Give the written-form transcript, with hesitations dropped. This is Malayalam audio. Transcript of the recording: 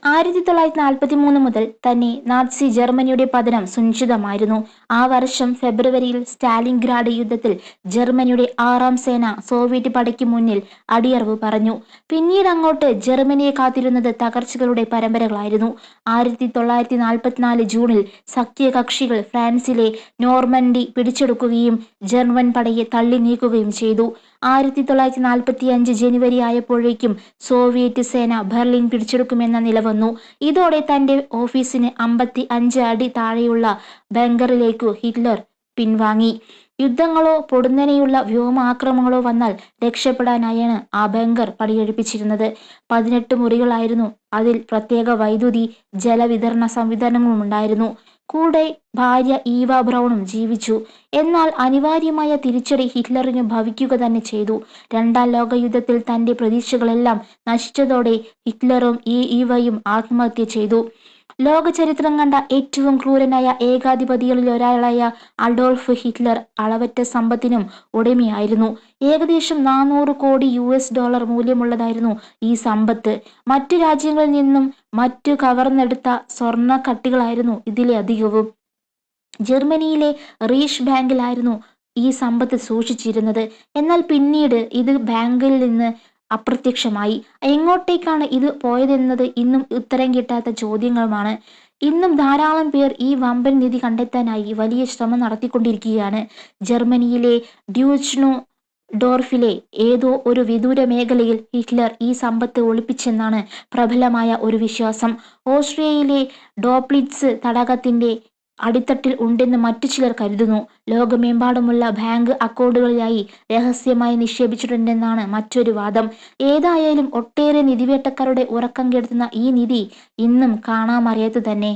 1943 മുതൽ തന്നെ നാസി ജർമ്മനിയുടെ പതനം സുനിശ്ചിതമായിരുന്നു. ആ വർഷം ഫെബ്രുവരിയിൽ സ്റ്റാലിൻഗ്രാഡ് യുദ്ധത്തിൽ ജർമ്മനിയുടെ 6ാം സേന സോവിയറ്റ് പടയ്ക്ക് മുന്നിൽ അടിയറവ് പറഞ്ഞു. പിന്നീട് അങ്ങോട്ട് ജർമ്മനിയെ കാത്തിരുന്നത് തകർച്ചകളുടെ പരമ്പരകളായിരുന്നു. 1944 ജൂണിൽ സഖ്യകക്ഷികൾ ഫ്രാൻസിലെ നോർമൻഡി പിടിച്ചെടുക്കുകയും ജർമ്മൻ പടയെ തള്ളി നീക്കുകയും ചെയ്തു. 1945 ജനുവരി ആയപ്പോഴേക്കും സോവിയറ്റ് സേന ബെർലിൻ പിടിച്ചെടുക്കുമെന്ന നില വന്നു. ഇതോടെ തന്റെ ഓഫീസിന് 55 അടി താഴെയുള്ള ബങ്കറിലേക്കു ഹിറ്റ്ലർ പിൻവാങ്ങി. യുദ്ധങ്ങളോ പൊടുന്നനെയുള്ള വ്യോമാക്രമണങ്ങളോ വന്നാൽ രക്ഷപ്പെടാനായാണ് ആ ബങ്കർ പണികഴിപ്പിച്ചിരുന്നത്. 18 മുറികളായിരുന്നു. അതിൽ പ്രത്യേക വൈദ്യുതി ജലവിതരണ സംവിധാനങ്ങളുമുണ്ടായിരുന്നു. കൂടെ ഭാര്യ ഈവ ബ്രൗണും ജീവിച്ചു. എന്നാൽ അനിവാര്യമായ തിരിച്ചടി ഹിറ്റ്ലറിന് ഭവിക്കുക തന്നെ ചെയ്തു. 2ാം ലോകയുദ്ധത്തിൽ തന്റെ പ്രതീക്ഷകളെല്ലാം നശിച്ചതോടെ ഹിറ്റ്ലറും ഈവയും ആത്മഹത്യ ചെയ്തു. ലോക ചരിത്രം കണ്ട ഏറ്റവും ക്രൂരനായ ഏകാധിപതികളിലൊരാളായ അഡോൾഫ് ഹിറ്റ്ലർ അളവറ്റ സമ്പത്തിനും ഉടമയായിരുന്നു. ഏകദേശം $400 കോടി മൂല്യമുള്ളതായിരുന്നു ഈ സമ്പത്ത്. മറ്റു രാജ്യങ്ങളിൽ നിന്നും മറ്റു കവർന്നെടുത്ത സ്വർണ്ണ കട്ടികളായിരുന്നു ഇതിലെ അധികവും. ജർമ്മനിയിലെ റീഷ് ബാങ്കിലായിരുന്നു ഈ സമ്പത്ത് സൂക്ഷിച്ചിരുന്നത്. എന്നാൽ പിന്നീട് ഇത് ബാങ്കിൽ നിന്ന് അപ്രത്യക്ഷമായി. എങ്ങോട്ടേക്കാണ് ഇത് പോയതെന്നത് ഇന്നും ഉത്തരം കിട്ടാത്ത ചോദ്യങ്ങളുമാണ്. ഇന്നും ധാരാളം പേർ ഈ വമ്പൻ നിധി കണ്ടെത്താനായി വലിയ ശ്രമം നടത്തിക്കൊണ്ടിരിക്കുകയാണ്. ജർമ്മനിയിലെ ഡ്യൂച്ച്നോഡോർഫിലെ ഏതോ ഒരു വിദൂര മേഖലയിൽ ഹിറ്റ്ലർ ഈ സമ്പത്ത് ഒളിപ്പിച്ചെന്നാണ് പ്രബലമായ ഒരു വിശ്വാസം. ഓസ്ട്രിയയിലെ ഡോപ്ലിറ്റ്സ് തടാകത്തിന്റെ അടിത്തട്ടിൽ ഉണ്ടെന്ന് മറ്റു ചിലർ കരുതുന്നു. ലോകമെമ്പാടുമുള്ള ബാങ്ക് അക്കൗണ്ടുകളിലായി രഹസ്യമായി നിക്ഷേപിച്ചിട്ടുണ്ടെന്നാണ് മറ്റൊരു വാദം. ഏതായാലും ഒട്ടേറെ നിധിവേട്ടക്കാരുടെ ഉറക്കം കെടുത്തുന്ന ഈ നിധി ഇന്നും കാണാമറയത്ത് തന്നെ.